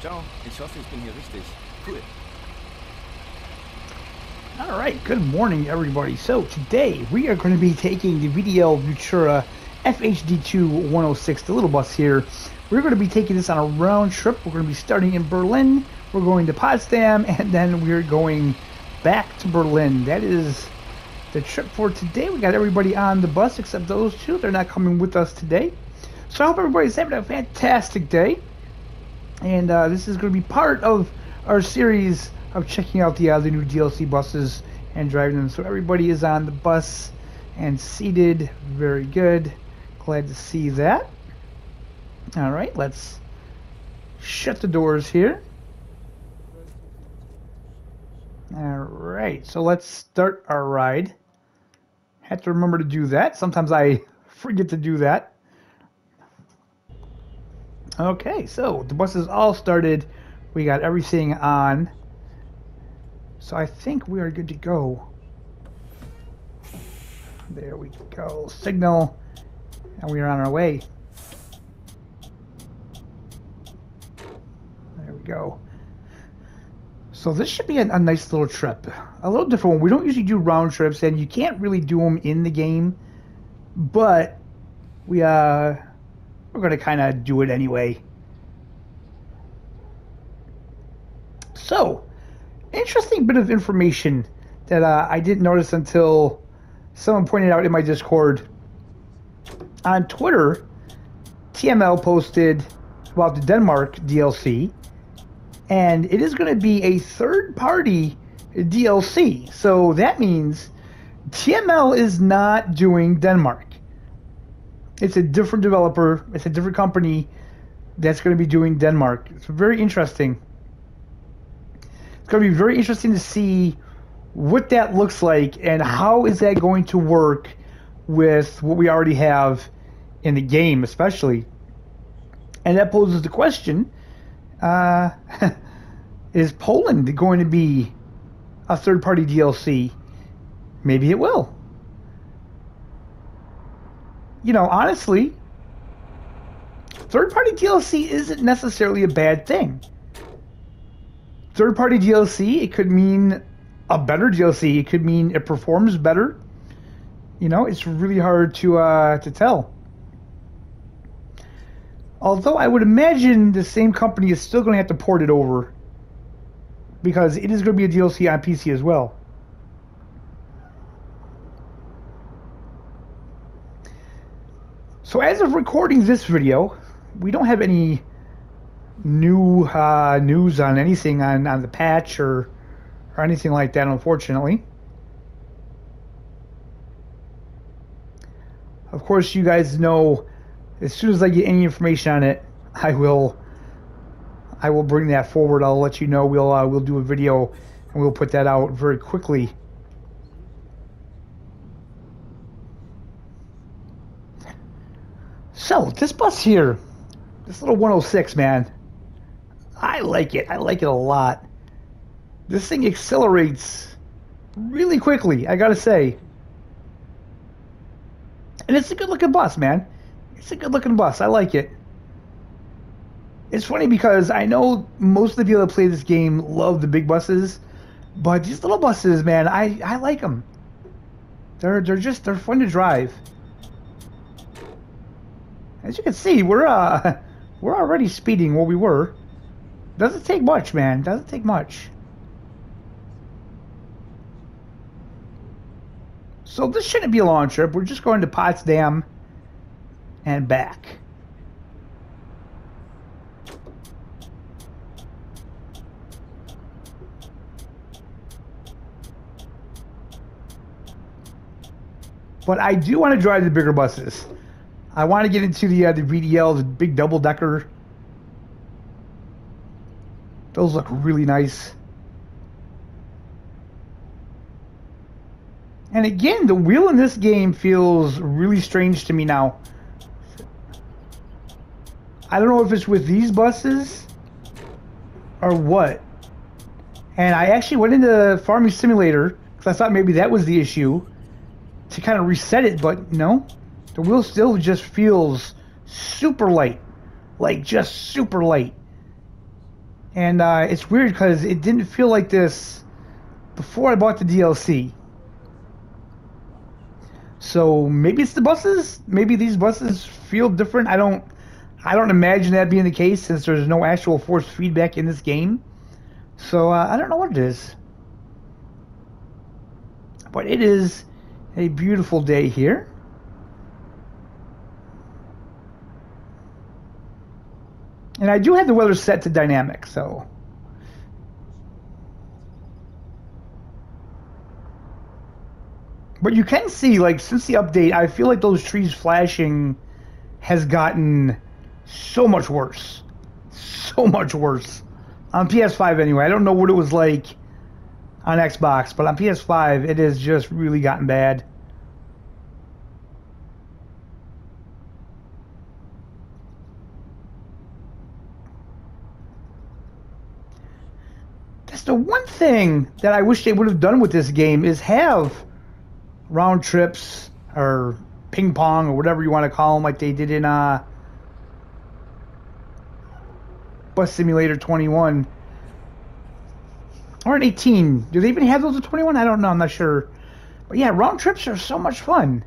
Ciao, ich hoffe, ich bin hier richtig. Cool. All right, good morning, everybody. So today we are going to be taking the VDL Futura FHD2 106, the little bus here. We're going to be taking this on a round trip. We're going to be starting in Berlin. We're going to Potsdam, and then we're going back to Berlin. That is the trip for today. We got everybody on the bus except those two. They're not coming with us today. So I hope everybody's having a fantastic day. And this is going to be part of our series of checking out the new DLC buses and driving them. So everybody is on the bus and seated. Very good. Glad to see that. All right, let's shut the doors here. All right, so let's start our ride. Have to remember to do that. Sometimes I forget to do that. Okay, so the bus is all started. We got everything on. So I think we are good to go. There we go. Signal. And we are on our way. There we go. So this should be a nice little trip. A little different one. We don't usually do round trips, and you can't really do them in the game. But we're going to kind of do it anyway. So, interesting bit of information that I didn't notice until someone pointed out in my Discord. On Twitter, TML posted about the Denmark DLC, and it is going to be a third-party DLC. So that means TML is not doing Denmark. It's a different developer. It's a different company that's going to be doing Denmark. It's very interesting. It's going to be very interesting to see what that looks like and how is that going to work with what we already have in the game, especially. And that poses the question, is Poland going to be a third-party DLC? Maybe it will. You know, honestly, third-party DLC isn't necessarily a bad thing. Third-party DLC, it could mean a better DLC. It could mean it performs better. You know, it's really hard to tell. Although I would imagine the same company is still going to have to port it over, because it is going to be a DLC on PC as well. So as of recording this video, we don't have any new news on anything on the patch or anything like that, unfortunately. Of course, you guys know, as soon as I get any information on it, I will bring that forward. I'll let you know. We'll do a video and we'll put that out very quickly. So, this bus here, this little 106, man, I like it. I like it a lot. This thing accelerates really quickly, I gotta say. And it's a good-looking bus, man. It's a good-looking bus. I like it. It's funny because I know most of the people that play this game love the big buses, but these little buses, man, I like them. They're fun to drive. As you can see, we're already speeding where we were. Doesn't take much, man. Doesn't take much. So this shouldn't be a long trip. We're just going to Potsdam and back. But I do want to drive the bigger buses. I want to get into the VDL, the big double-decker. Those look really nice. And again, the wheel in this game feels really strange to me now. I don't know if it's with these buses or what. And I actually went into Farming Simulator because I thought maybe that was the issue, to kind of reset it, but no. The wheel still just feels super light. Like, just super light. And it's weird because it didn't feel like this before I bought the DLC. So maybe it's the buses. Maybe these buses feel different. I don't imagine that being the case since there's no actual force feedback in this game. So I don't know what it is. But it is a beautiful day here. And I do have the weather set to dynamic, so. But you can see, like, since the update, I feel like those trees flashing has gotten so much worse. So much worse. On PS5 anyway. I don't know what it was like on Xbox, but on PS5 it has just really gotten bad. That's the one thing that I wish they would have done with this game is have round trips or ping pong or whatever you want to call them, like they did in Bus Simulator 21 or in 18. Do they even have those in 21? I don't know. I'm not sure. But yeah, round trips are so much fun.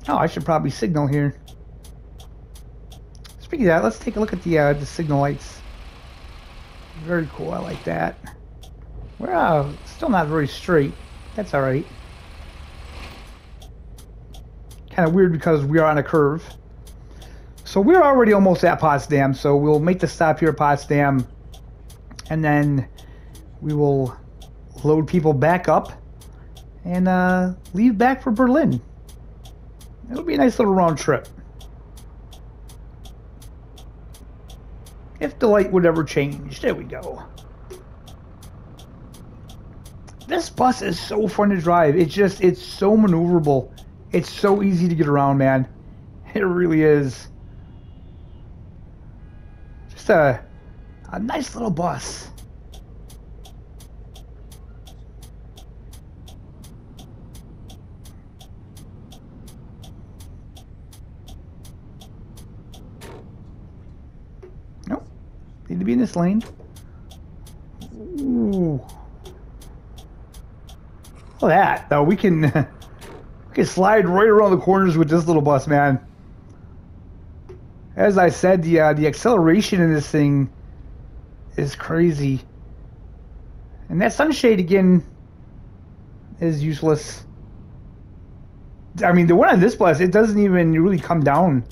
Oh, I should probably signal here. Speaking of that, let's take a look at the signal lights. Very cool. I like that. We're still not very straight. That's all right. Kind of weird because we are on a curve. So we're already almost at Potsdam. So we'll make the stop here at Potsdam, and then we will load people back up and leave back for Berlin. It'll be a nice little round trip. If the light would ever change. There we go. This bus is so fun to drive. It's so maneuverable. It's so easy to get around, man. It really is. Just a nice little bus. Nope. Need to be in this lane. Ooh. Look at that, though. We can slide right around the corners with this little bus, man. As I said, the acceleration in this thing is crazy. And that sunshade, again, is useless. I mean, the one on this bus, it doesn't even really come down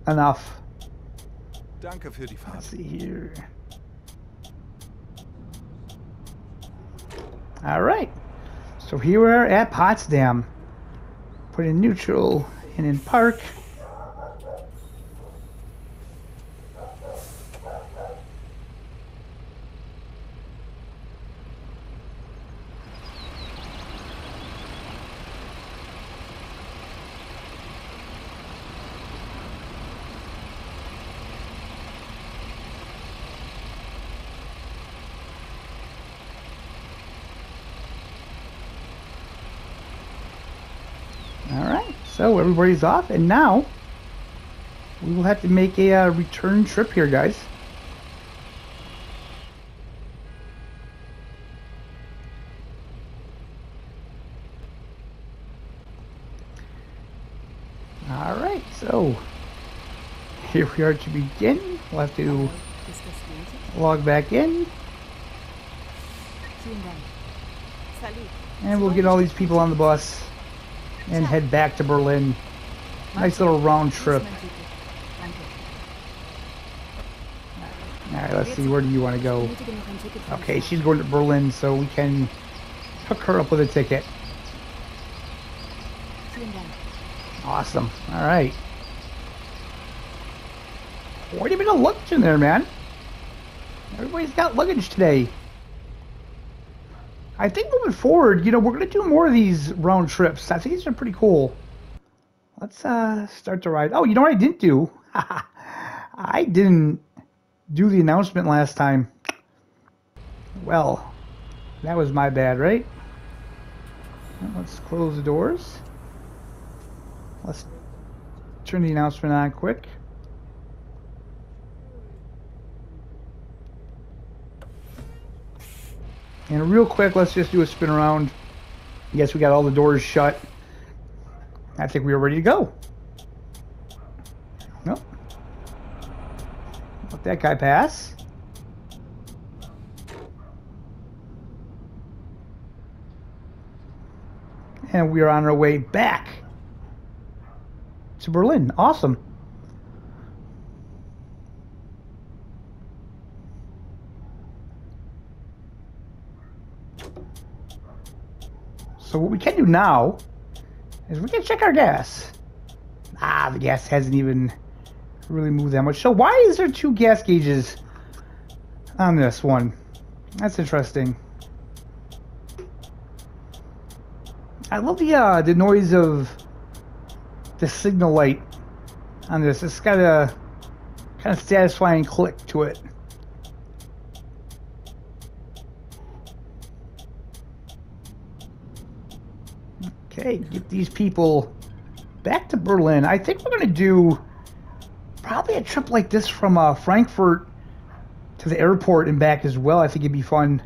enough. Danke für die Fahrt. Let's see here. All right. So here we are at Potsdam. Put in neutral and in park. Alright, so everybody's off, and now we will have to make a return trip here, guys. Alright, so here we are to begin. We'll have to log back in. And we'll get all these people on the bus and head back to Berlin. Nice little round trip. Alright, let's see, where do you want to go? Okay, she's going to Berlin, so we can hook her up with a ticket. Awesome. Alright. Quite a bit of luggage in there, man. Everybody's got luggage today. I think moving forward, you know, we're going to do more of these round trips. I think these are pretty cool. Let's start the ride. Oh, you know what I didn't do? I didn't do the announcement last time. Well, that was my bad, right? Let's close the doors. Let's turn the announcement on quick. And real quick, let's just do a spin around. Yes, we got all the doors shut. I think we are ready to go. Nope. Let that guy pass. And we are on our way back to Berlin. Awesome. So what we can do now is we can check our gas. Ah, the gas hasn't even really moved that much. So why is there 2 gas gauges on this one? That's interesting. I love the noise of the signal light on this. It's got a kind of satisfying click to it. Okay, get these people back to Berlin. I think we're going to do probably a trip like this from Frankfurt to the airport and back as well. I think it'd be fun.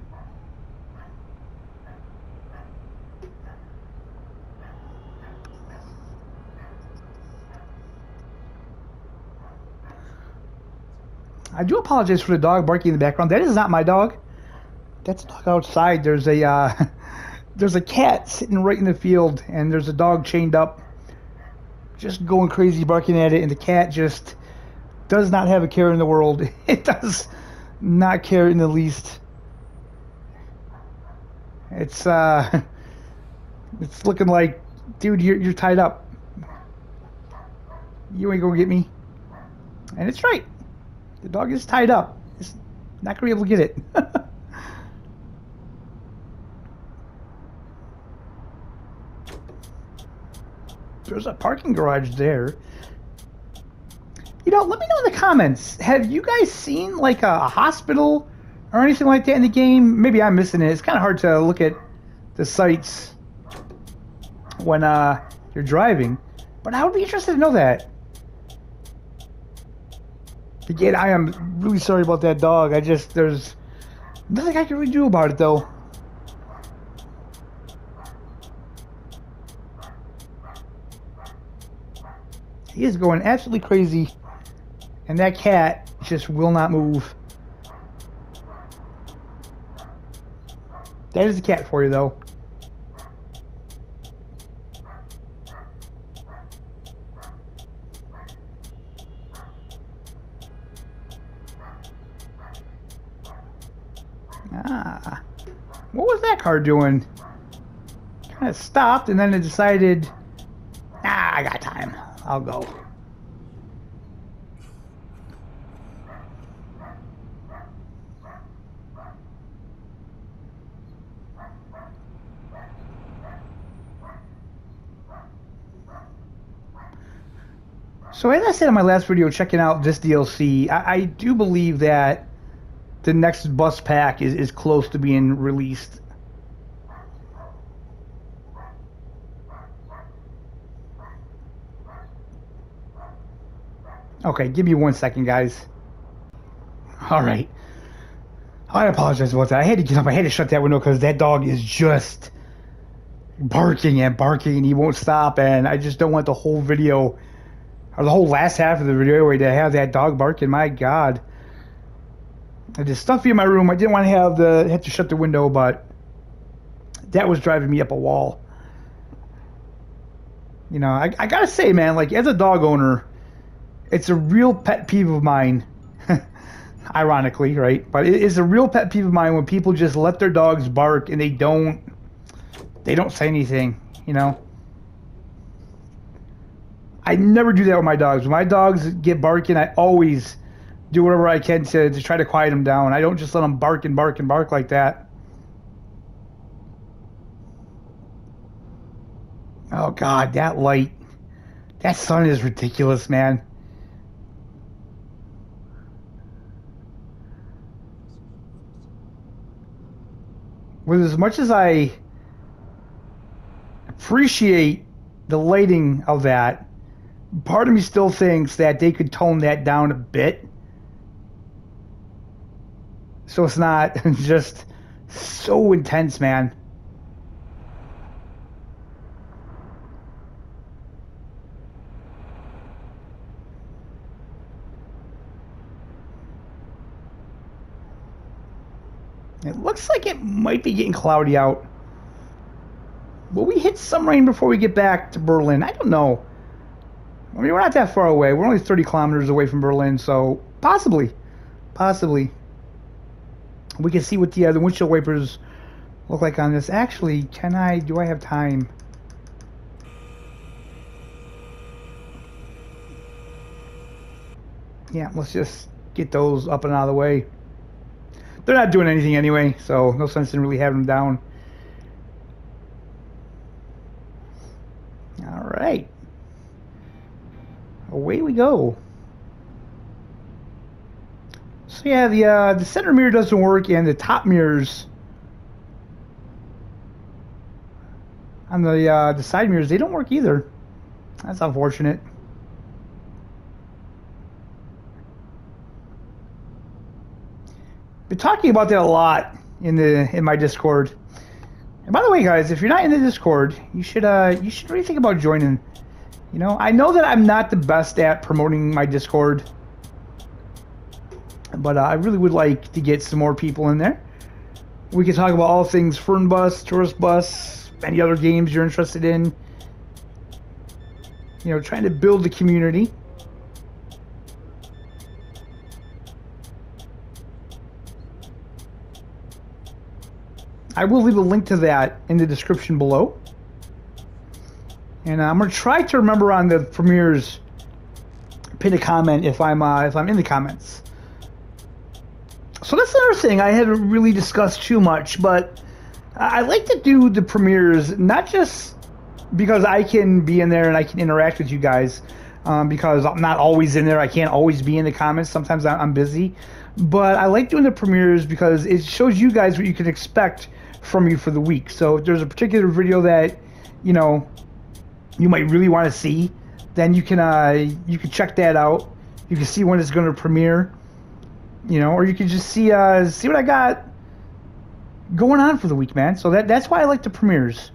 I do apologize for the dog barking in the background. That is not my dog. That's a dog outside. There's a there's a cat sitting right in the field, and there's a dog chained up, just going crazy barking at it, and the cat just does not have a care in the world. It does not care in the least. It's looking like, dude, you're tied up. You ain't gonna get me. And it's right. The dog is tied up. It's not gonna be able to get it. There's a parking garage there. You know, let me know in the comments. Have you guys seen like a hospital or anything like that in the game? Maybe I'm missing it. It's kind of hard to look at the sights when you're driving. But I would be interested to know that. Again, I am really sorry about that dog. There's nothing I can really do about it though. He is going absolutely crazy, and that cat just will not move. That is a cat for you, though. Ah, what was that car doing? Kind of stopped, and then it decided, I got time. I'll go. So as I said in my last video checking out this DLC, I do believe that the next bus pack is close to being released. Okay, give me 1 second, guys. Alright. I apologize about that. I had to get up. I had to shut that window because that dog is just barking and barking and he won't stop. And I just don't want the whole video, or the whole last half of the video anyway, to have that dog barking. My God. It's stuffy in my room. I didn't want to have to shut the window, but that was driving me up a wall. You know, I gotta say, man, like, as a dog owner, it's a real pet peeve of mine, ironically, right? But it is a real pet peeve of mine when people just let their dogs bark and they don't say anything, you know? I never do that with my dogs. When my dogs get barking, I always do whatever I can to try to quiet them down. I don't just let them bark and bark and bark like that. Oh, God, that light. That sun is ridiculous, man. With as much as I appreciate the lighting of that, part of me still thinks that they could tone that down a bit. So it's not just So intense, man. It looks like it might be getting cloudy out. Will we hit some rain before we get back to Berlin? I don't know. I mean, we're not that far away. We're only 30 kilometers away from Berlin, so possibly. Possibly. We can see what the windshield wipers look like on this. Actually, do I have time? Yeah, let's just get those up and out of the way. They're not doing anything anyway, so no sense in really having them down. All right. Away we go. So yeah, the center mirror doesn't work, and the top mirrors on the side mirrors, they don't work either. That's unfortunate. Been talking about that a lot in my Discord. And by the way, guys, if you're not in the Discord, you should really think about joining. You know, I know that I'm not the best at promoting my Discord, but I really would like to get some more people in there. We can talk about all things Fernbus, Tourist Bus, any other games you're interested in. You know, trying to build the community. I will leave a link to that in the description below. And I'm going to try to remember on the premieres, pin a comment if I'm in the comments. So that's another thing I haven't really discussed too much, but I like to do the premieres not just because I can be in there and I can interact with you guys, because I'm not always in there. I can't always be in the comments. Sometimes I'm busy. But I like doing the premieres because it shows you guys what you can expect from me for the week. So if there's a particular video that, you know, you might really want to see, then you can check that out. You can see when it's going to premiere, you know, or you can just see what I got going on for the week, man. So that's why I like the premieres.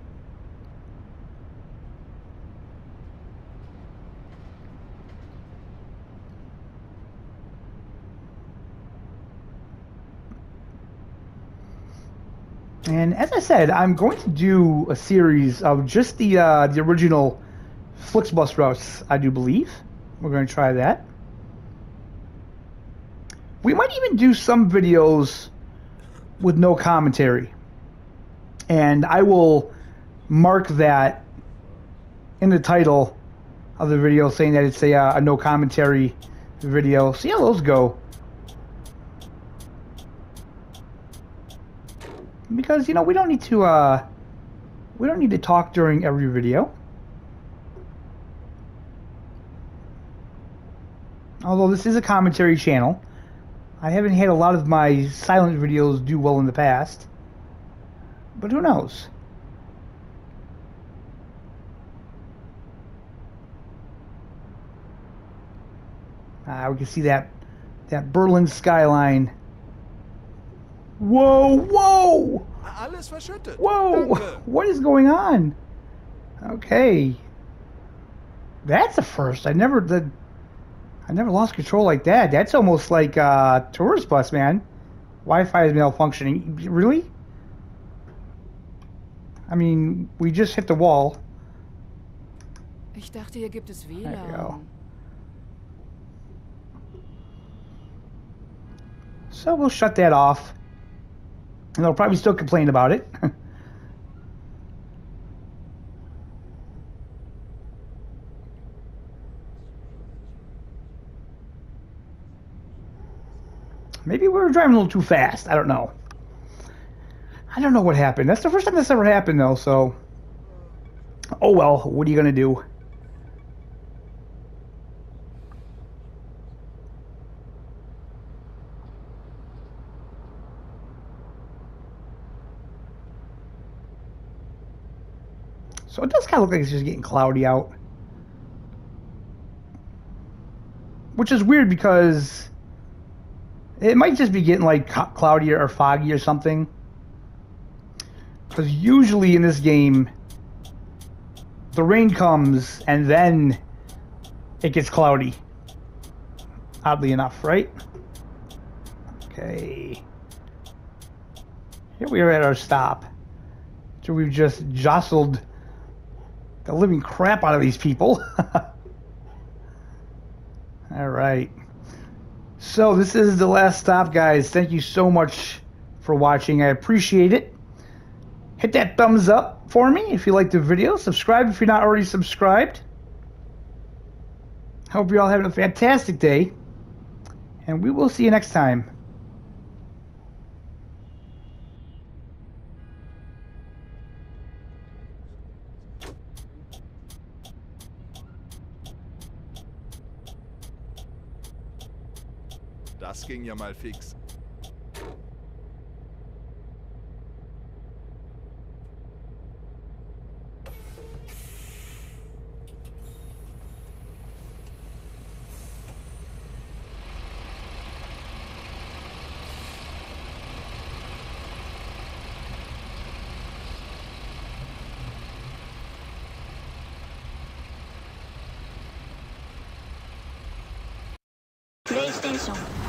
And as I said, I'm going to do a series of just the original FlixBus routes, I do believe. We're going to try that. We might even do some videos with no commentary. And I will mark that in the title of the video, saying that it's a no commentary video. See how those go. Because, you know, we don't need to talk during every video. Although this is a commentary channel, I haven't had a lot of my silent videos do well in the past. But who knows? We can see that Berlin skyline. Whoa, whoa! Alles verschüttet. Whoa! Danke. What is going on? Okay. That's a first. I never lost control like that. That's almost like a tourist bus, man. Wi-Fi is malfunctioning. Really? I mean, we just hit the wall. Ich dachte, hier gibt es There you go. WLAN. So we'll shut that off. And they'll probably still complain about it. Maybe we were driving a little too fast. I don't know. I don't know what happened. That's the first time this ever happened, though, so... Oh well, what are you gonna do? So it does kind of look like it's just getting cloudy out. Which is weird because it might just be getting like cloudy or foggy or something. Because usually in this game, the rain comes and then it gets cloudy. Oddly enough, right? Okay. Here we are at our stop. So we've just jostled the living crap out of these people. Alright. So this is the last stop, guys. Thank you so much for watching. I appreciate it. Hit that thumbs up for me if you liked the video. Subscribe if you're not already subscribed. Hope you're all having a fantastic day. And we will see you next time. Das ging ja mal fix. PlayStation